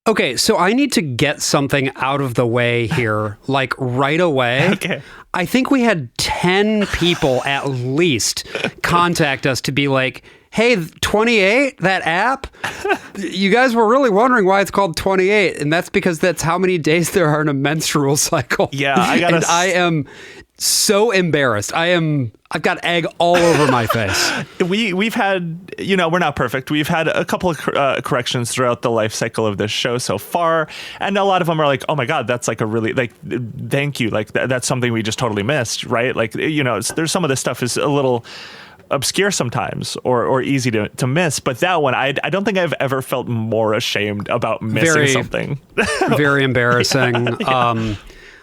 Okay, so I need to get something out of the way here, like right away. Okay. I think we had 10 people at least contact us to be like, hey, 28, that app, you guys were really wondering why it's called 28. And that's because that's how many days there are in a menstrual cycle. Yeah, I am so embarrassed. I've got egg all over my face. We've had, we're not perfect. We've had a couple of corrections throughout the life cycle of this show so far. And a lot of them are like, oh my God, that's like a really, like, thank you. Like that's something we just totally missed, right? Like, there's some of this stuff is a little obscure sometimes or easy to miss. But that one, I don't think I've ever felt more ashamed about missing something. Very embarrassing. Yeah.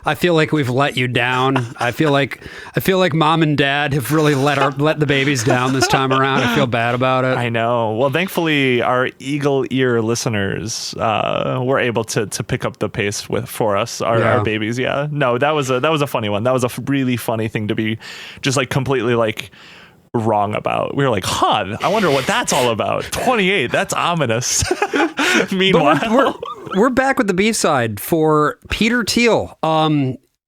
I feel like we've let you down. I feel like mom and dad have really let the babies down this time around. I feel bad about it. I know. Well, thankfully, our eagle ear listeners were able to pick up the pace for us, our babies. Yeah. No, that was a funny one. That was a really funny thing to be just like completely like wrong about. We were like, I wonder what that's all about. 28, that's ominous. Meanwhile, we're back with the B-side for Peter Thiel.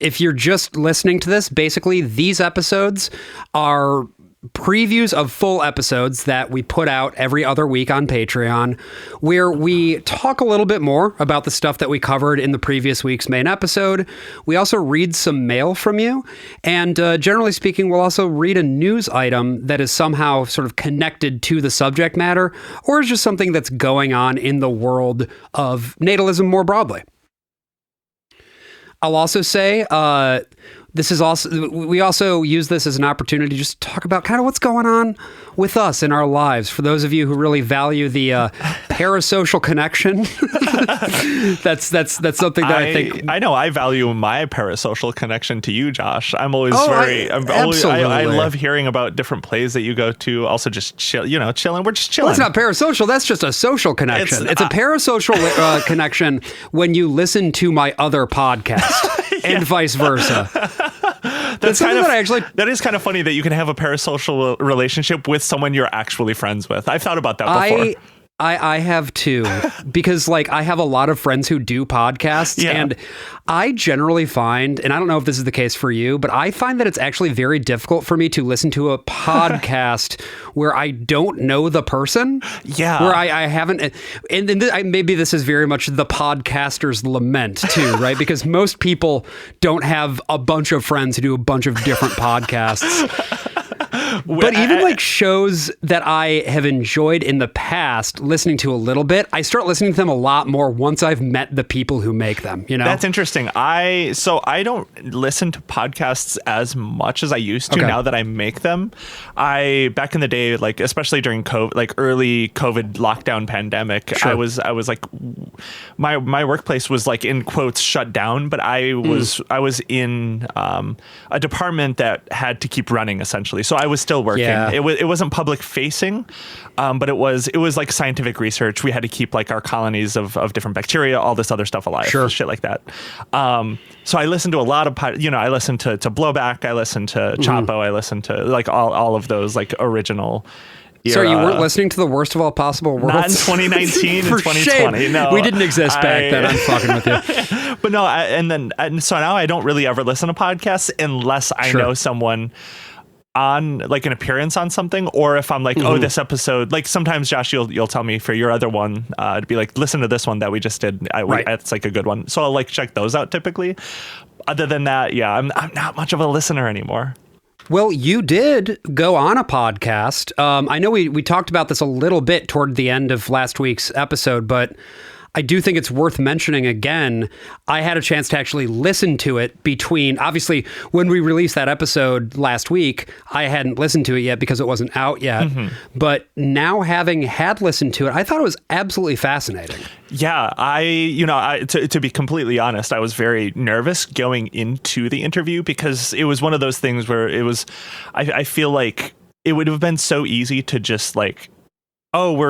If you're just listening to this, basically these episodes are previews of full episodes that we put out every other week on Patreon, where we talk a little bit more about the stuff that we covered in the previous week's main episode. We also read some mail from you, and generally speaking, we'll also read a news item that is somehow sort of connected to the subject matter, or is just something that's going on in the world of natalism more broadly. I'll also say, we also use this as an opportunity to just talk about kind of what's going on with us in our lives. For those of you who really value the parasocial connection, that's something that I think I know I value my parasocial connection to you, Josh. I'm always absolutely. I love hearing about different plays that you go to. Also, just chilling. We're just chilling. Well, it's not parasocial. That's just a social connection. It's a parasocial connection when you listen to my other podcast. And vice versa. That is kind of funny that you can have a parasocial relationship with someone you're actually friends with. I've thought about that before. I have too, because like I have a lot of friends who do podcasts, and I generally find, and I don't know if this is the case for you, but I find that it's actually very difficult for me to listen to a podcast where I don't know the person. Yeah. Where I haven't, and maybe this is very much the podcaster's lament too, right? Because most people don't have a bunch of friends who do a bunch of different podcasts. But even like shows that I have enjoyed in the past, listening to a little bit, I start listening to them a lot more once I've met the people who make them, That's interesting. I don't listen to podcasts as much as I used to now that I make them. Back in the day, like especially during COVID, like early COVID lockdown pandemic, sure. I was like, my workplace was like in quotes shut down, but I was in a department that had to keep running essentially. So I was still working. Yeah. It wasn't public facing, but it was like scientific research. We had to keep like our colonies of different bacteria, all this other stuff alive, sure. Shit like that. So I listened to a lot of, I listened to Blowback, I listened to Chapo, I listened to like all of those like original. So you weren't listening to the worst of all possible worlds? Not in 2019 and 2020. Shame. No, we didn't exist back then. I'm fucking with you. But no, so now I don't really ever listen to podcasts unless I know someone on like an appearance on something, or if I'm like, oh, this episode, like sometimes Josh, you'll tell me for your other one to be like, listen to this one that we just did. It's like a good one. So I'll like check those out typically. Other than that, I'm not much of a listener anymore. Well, you did go on a podcast. I know we talked about this a little bit toward the end of last week's episode, but I do think it's worth mentioning again. I had a chance to actually listen to it between, obviously, when we released that episode last week, I hadn't listened to it yet because it wasn't out yet. Mm-hmm. But now having had listened to it, I thought it was absolutely fascinating. Yeah, to be completely honest, I was very nervous going into the interview because it was one of those things where it was, I feel like it would have been so easy to just like, oh, we're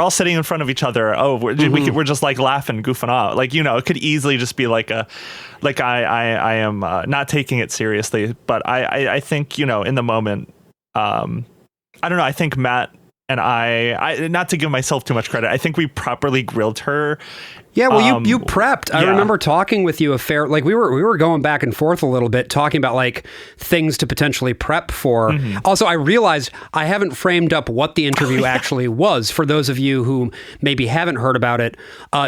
all sitting in front of each other. Oh, we're just like laughing, goofing off. Like, it could easily just be like I am not taking it seriously. But I think, in the moment, I don't know. I think Matt And I not to give myself too much credit, I think we properly grilled her. Yeah, well, you prepped. I remember talking with you we were going back and forth a little bit, talking about like things to potentially prep for. Mm-hmm. Also, I realized I haven't framed up what the interview actually was. For those of you who maybe haven't heard about it,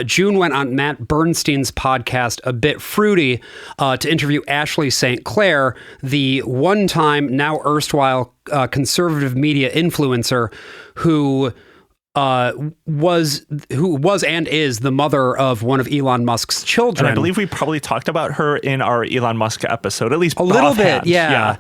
June went on Matt Bernstein's podcast, A Bit Fruity, to interview Ashley St. Clair, the one-time, now erstwhile conservative media influencer who was and is the mother of one of Elon Musk's children. And I believe we probably talked about her in our Elon Musk episode, at least a little bit. Yeah.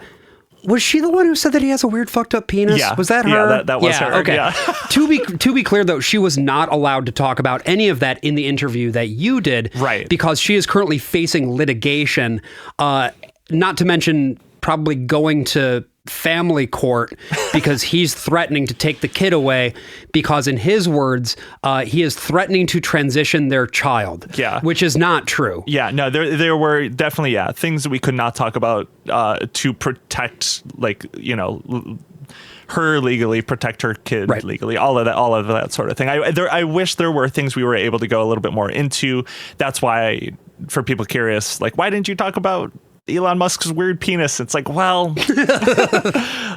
Was she the one who said that he has a weird fucked up penis? Yeah. Was that her? Yeah, that was her. Okay. Yeah. To be clear though, she was not allowed to talk about any of that in the interview that you did. Right. Because she is currently facing litigation, not to mention probably going to family court because he's threatening to take the kid away because, in his words, he is threatening to transition their child. Yeah. Which is not true. Yeah, no, there were definitely, things that we could not talk about to protect, her legally, protect her kid legally, all of that sort of thing. I wish there were things we were able to go a little bit more into. That's why, for people curious, like, why didn't you talk about Elon Musk's weird penis? It's like, well,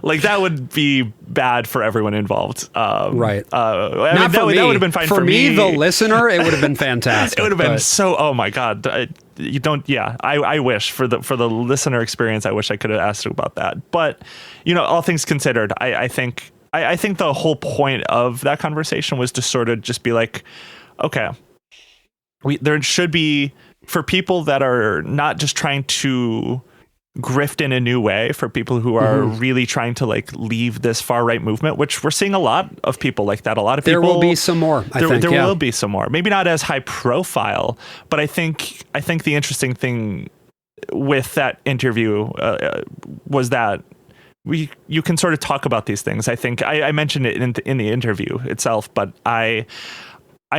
like that would be bad for everyone involved. Right. That would have been fine for me. The listener, it would have been fantastic. It would have been so, oh my God. I wish for the listener experience, I wish I could have asked you about that. But, all things considered, I think the whole point of that conversation was to sort of just be like, okay, there should be, for people that are not just trying to grift in a new way, for people who are really trying to leave this far right movement, which we're seeing a lot of people like that. A lot of people. There will be some more. There will be some more. Maybe not as high profile, but I think the interesting thing with that interview was that you can sort of talk about these things. I think I mentioned it in the interview itself, but I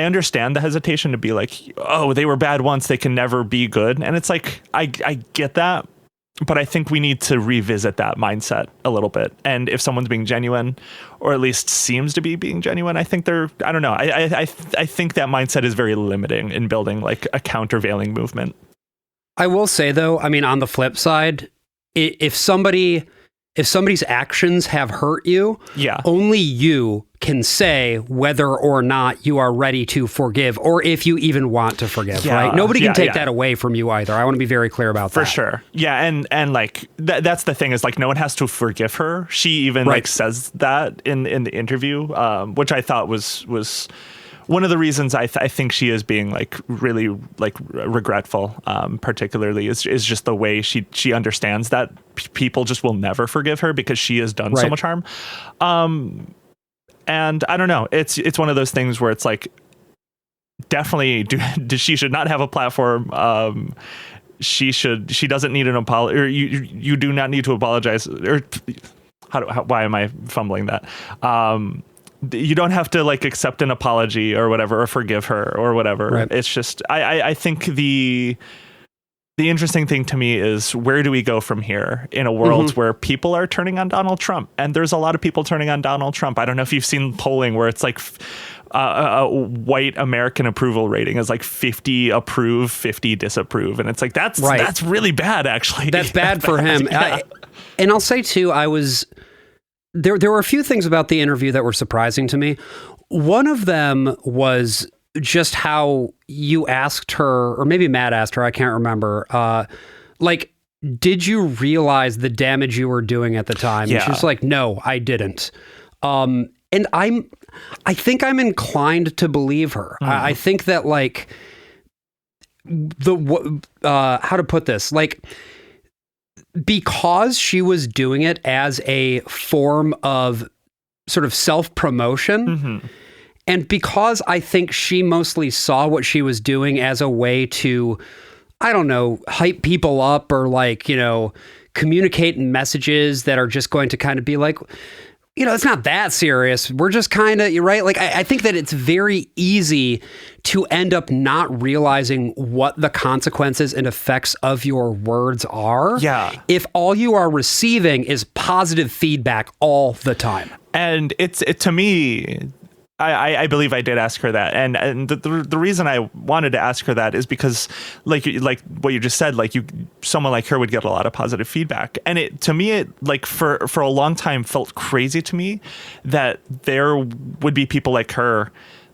understand the hesitation to be like, oh, they were bad once, they can never be good. And it's like, I get that, but I think we need to revisit that mindset a little bit. And if someone's being genuine, or at least seems to be being genuine, I think I don't know. I think that mindset is very limiting in building like a countervailing movement. I will say though, I mean, on the flip side, if somebody's actions have hurt you, only you can say whether or not you are ready to forgive, or if you even want to forgive, right? Nobody can take that away from you either. I want to be very clear about that. For sure. Yeah, and like that's the thing is like no one has to forgive her. She even says that in the interview, which I thought was one of the reasons I think she is being like really like regretful, particularly is just the way she understands that people just will never forgive her because she has done so much harm. And I don't know, it's one of those things where it's like, definitely she should not have a platform. She doesn't need an apology, or you do not need to apologize, or why am I fumbling that? You don't have to like accept an apology or whatever, or forgive her or whatever. Right. It's just, I think the interesting thing to me is, where do we go from here in a world where people are turning on Donald Trump? And there's a lot of people turning on Donald Trump. I don't know if you've seen polling where it's like a white American approval rating is like 50 approve, 50 disapprove. And it's like, that's really bad, actually. That's bad for him. Yeah. And I'll say too, there were a few things about the interview that were surprising to me. One of them was just how you asked her, or maybe Matt asked her, I can't remember, did you realize the damage you were doing at the time? Yeah. And she was like, no, I didn't. And I think I'm inclined to believe her. I think that like how to put this, like, because she was doing it as a form of sort of self-promotion, and because I think she mostly saw what she was doing as a way to, I don't know, hype people up, or like, communicate messages that are just going to kind of be like, it's not that serious. We're just kind of, you're right. Like, I think that it's very easy to end up not realizing what the consequences and effects of your words are. Yeah. If all you are receiving is positive feedback all the time. And to me, I believe I did ask her that, and the reason I wanted to ask her that is because like what you just said, like someone like her would get a lot of positive feedback, and it like for a long time felt crazy to me that there would be people like her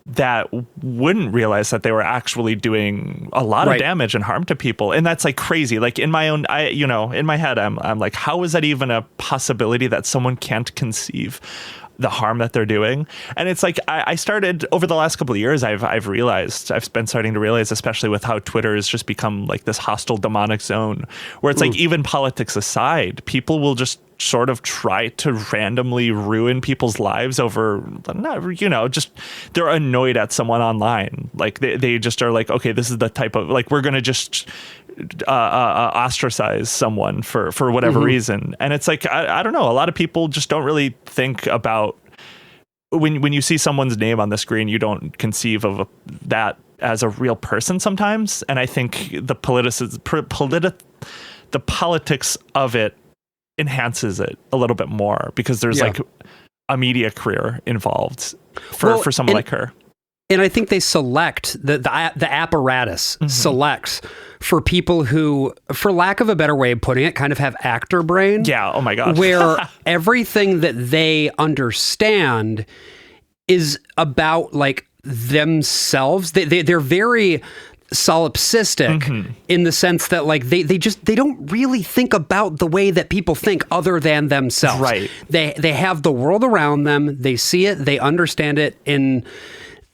that wouldn't realize that they were actually doing a lot of damage and harm to people. And that's like crazy. Like in my own, in my head, I'm like, how is that even a possibility that someone can't conceive the harm that they're doing? And it's like, I started over the last couple of years, I've been starting to realize, especially with how Twitter has just become like this hostile demonic zone where it's like, even politics aside, people will just sort of try to randomly ruin people's lives over, just they're annoyed at someone online. Like they just are like, okay, this is the type of, like, we're going to just ostracize someone for whatever reason. And it's like, I don't know, a lot of people just don't really think about when you see someone's name on the screen, you don't conceive of that as a real person sometimes. And I think the politics of it enhances it a little bit more because there's like a media career involved for someone like her. And I think they select the apparatus selects for people who, for lack of a better way of putting it, kind of have actor brain. Yeah. Oh my God. Where everything that they understand is about like themselves. They're very solipsistic in the sense that like they don't really think about the way that people think other than themselves. Right. They have the world around them. They see it. They understand it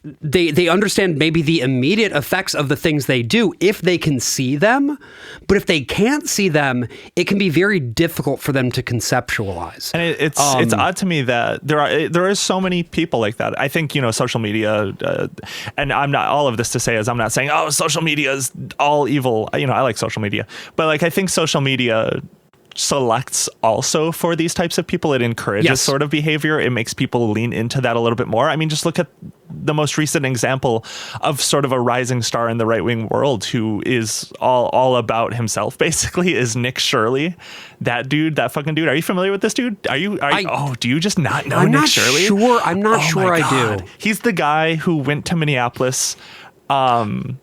they understand maybe the immediate effects of the things they do if they can see them, but if they can't see them, it can be very difficult for them to conceptualize. And it's odd to me that there are so many people like that. I think, social media, and I'm not, all of this to say is I'm not saying, oh, social media is all evil. I like social media, but like, I think social media selects also for these types of people. It encourages sort of behavior. It makes people lean into that a little bit more. I mean, just look at the most recent example of sort of a rising star in the right-wing world who is all about himself, basically, is Nick Shirley. That fucking dude. Are you familiar with this dude? Do you just not know Nick Shirley? I'm not sure I do. He's the guy who went to Minneapolis. You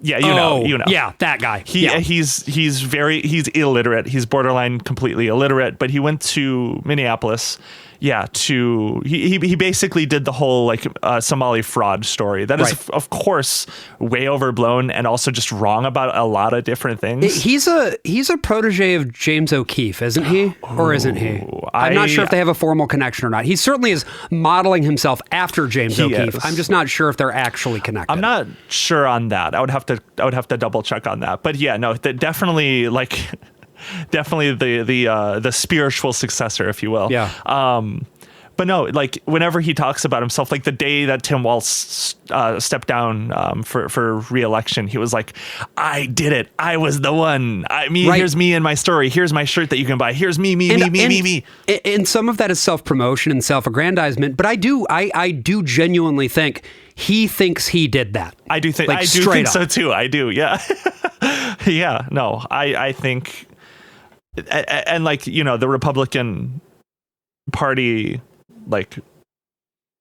know. Yeah, that guy. He's illiterate. He's borderline completely illiterate, but he went to Minneapolis. Yeah, he basically did the whole like Somali fraud story. That is, of course, way overblown and also just wrong about a lot of different things. He's a protege of James O'Keefe, isn't he? Or isn't he? I'm not sure if they have a formal connection or not. He certainly is modeling himself after James O'Keefe. I'm just not sure if they're actually connected. I'm not sure on that. I would have to double check on that. But yeah, no, definitely like. Definitely the spiritual successor, if you will. Yeah. But no, like whenever he talks about himself, like the day that Tim Walz stepped down for re-election, he was like, "I did it. I was the one. Here's me and my story. Here's my shirt that you can buy. Here's me. And some of that is self-promotion and self-aggrandizement. But I do genuinely think he thinks he did that. I do think so too. I do. Yeah. Yeah. No. I think. And like, the Republican Party, like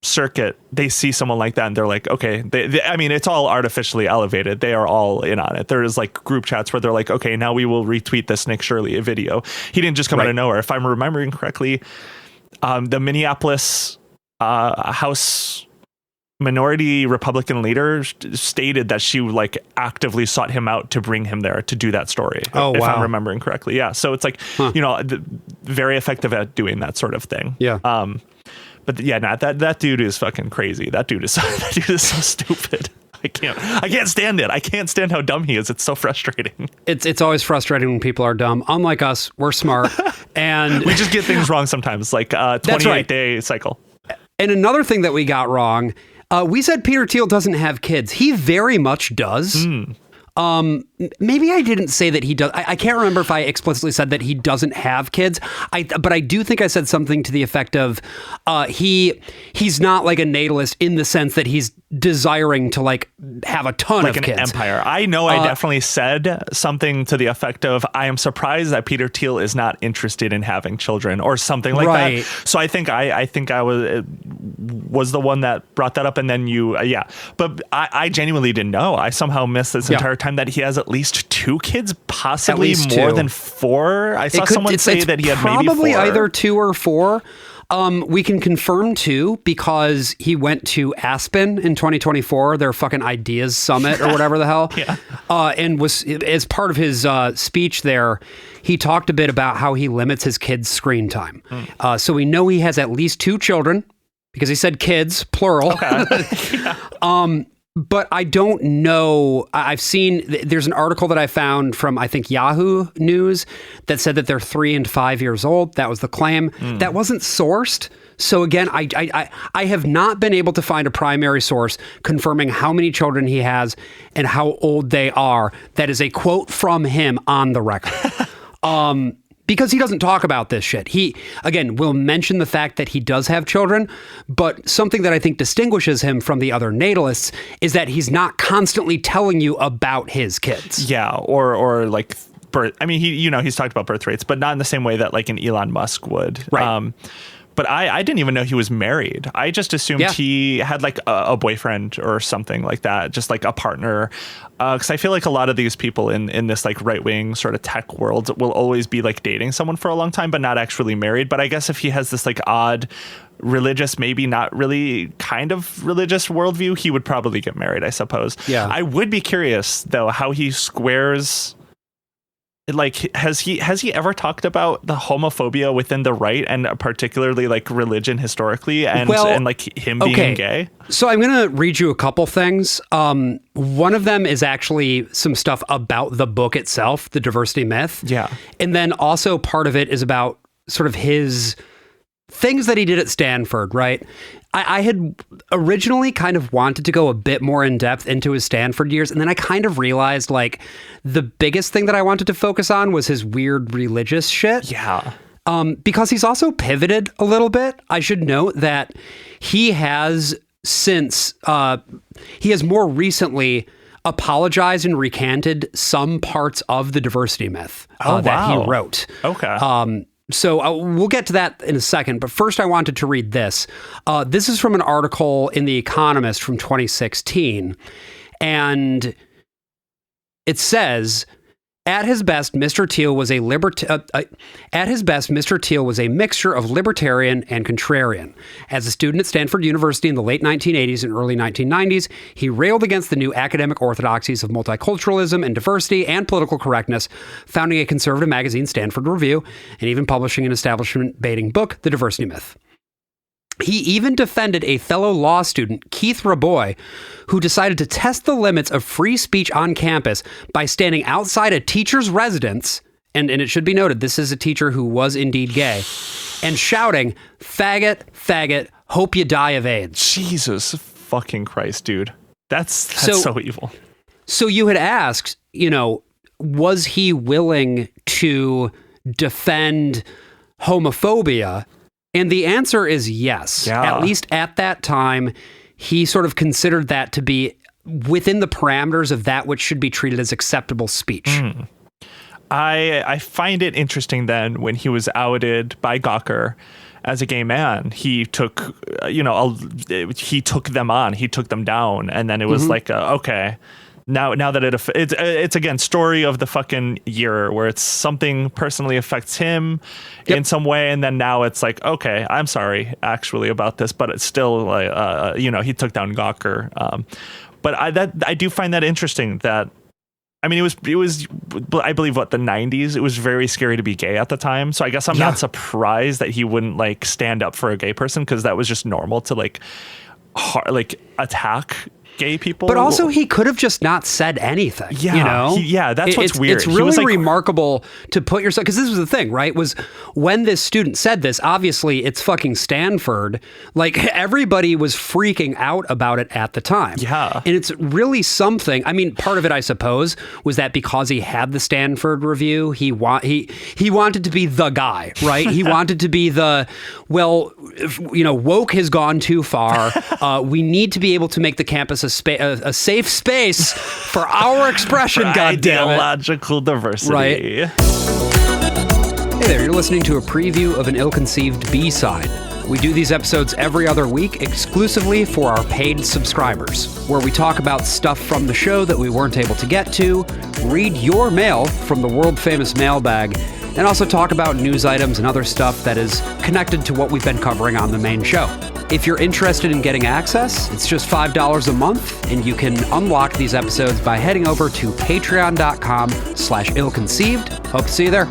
circuit, they see someone like that and they're like, okay, it's all artificially elevated. They are all in on it. There is like group chats where they're like, okay, now we will retweet this Nick Shirley video. He didn't just come out of nowhere. If I'm remembering correctly, the Minneapolis House minority Republican leader stated that she like actively sought him out to bring him there to do that story. If I'm remembering correctly. Yeah. So it's like, very effective at doing that sort of thing. Yeah. But yeah, that dude is fucking crazy. That dude is so stupid. I can't stand it. I can't stand how dumb he is. It's so frustrating. It's always frustrating when people are dumb. Unlike us, we're smart. And we just get things wrong sometimes, like 28-day cycle. And another thing that we got wrong, we said Peter Thiel doesn't have kids. He very much does. Maybe I didn't say that he does. I can't remember if I explicitly said that he doesn't have kids. But I do think I said something to the effect of he's not like a natalist in the sense that he's desiring to like have a ton of kids. Like an empire. I know I definitely said something to the effect of, I am surprised that Peter Thiel is not interested in having children or something like that. So I think I was the one that brought that up, and then you, But I genuinely didn't know. I somehow missed this entire time that he has at least 2 kids, possibly more than 4. I saw someone say that he had probably maybe 4. Either 2 or 4. We can confirm 2 because he went to Aspen in 2024, their fucking ideas summit or whatever the hell. And was, as part of his speech there, he talked a bit about how he limits his kids' screen time. So we know he has at least 2 children because he said kids, plural. But I don't know. I've seen, there's an article that I found from, I think, Yahoo News that said that they're 3 and 5 years old. That was the claim. That wasn't sourced. So again, I have not been able to find a primary source confirming how many children he has and how old they are. That is a quote from him on the record. Because he doesn't talk about this shit. He, again, will mention the fact that he does have children, but something that I think distinguishes him from the other natalists is that he's not constantly telling you about his kids. Yeah, or like birth. I mean, he's talked about birth rates, but not in the same way that like an Elon Musk would. Right. But I didn't even know he was married. I just assumed he had like a boyfriend or something like that, just like a partner. Because I feel like a lot of these people in this like right wing sort of tech world will always be like dating someone for a long time, but not actually married. But I guess if he has this like odd religious, maybe not really kind of religious worldview, he would probably get married, I suppose. Yeah. I would be curious though how he squares. Like, has he ever talked about the homophobia within the right and particularly like religion historically and like him being gay? So I'm going to read you a couple things. One of them is actually some stuff about the book itself, The Diversity Myth. Yeah. And then also part of it is about sort of his things that he did at Stanford, right? I had originally kind of wanted to go a bit more in depth into his Stanford years, and then I kind of realized like the biggest thing that I wanted to focus on was his weird religious shit. Yeah. Because he's also pivoted a little bit. I should note that he has more recently apologized and recanted some parts of the diversity myth that he wrote. Okay. So we'll get to that in a second, but first I wanted to read this. This is from an article in The Economist from 2016, and it says, At his best, Mr. Thiel was a mixture of libertarian and contrarian. As a student at Stanford University in the late 1980s and early 1990s, he railed against the new academic orthodoxies of multiculturalism and diversity and political correctness, founding a conservative magazine, Stanford Review, and even publishing an establishment-baiting book, The Diversity Myth. He even defended a fellow law student, Keith Raboy, who decided to test the limits of free speech on campus by standing outside a teacher's residence, and it should be noted, this is a teacher who was indeed gay, and shouting, "Faggot, faggot, hope you die of AIDS." Jesus fucking Christ, dude. That's so evil. So you had asked, was he willing to defend homophobia? And the answer is yes. Yeah. At least at that time, he sort of considered that to be within the parameters of that which should be treated as acceptable speech. I find it interesting then when he was outed by Gawker as a gay man, he took, he took them on, he took them down. And then it was like, okay. Now that it's again story of the fucking year where it's something personally affects him in some way, and then now it's like, okay, I'm sorry actually about this, but it's still like he took down Gawker. But I do find that interesting that, I mean, it was I believe the 90s. It was very scary to be gay at the time. So I guess I'm not surprised that he wouldn't like stand up for a gay person, because that was just normal to like attack gay people. But also, he could have just not said anything. Yeah, you know? That's what's weird. It's really remarkable to put yourself, because this was the thing, right? Was when this student said this, obviously it's fucking Stanford. Like, everybody was freaking out about it at the time. Yeah. And it's really something. I mean, part of it, I suppose, was that because he had the Stanford review, he wanted to be the guy, right? He wanted to be the, well, you know, woke has gone too far. We need to be able to make the campus a safe space for our expression, goddammit. Ideological diversity. Right. Hey there, you're listening to a preview of an ill-conceived B-side. We do these episodes every other week exclusively for our paid subscribers, where we talk about stuff from the show that we weren't able to get to, read your mail from the world-famous mailbag, and also talk about news items and other stuff that is connected to what we've been covering on the main show. If you're interested in getting access, it's just $5 a month, and you can unlock these episodes by heading over to patreon.com/illconceived. Hope to see you there.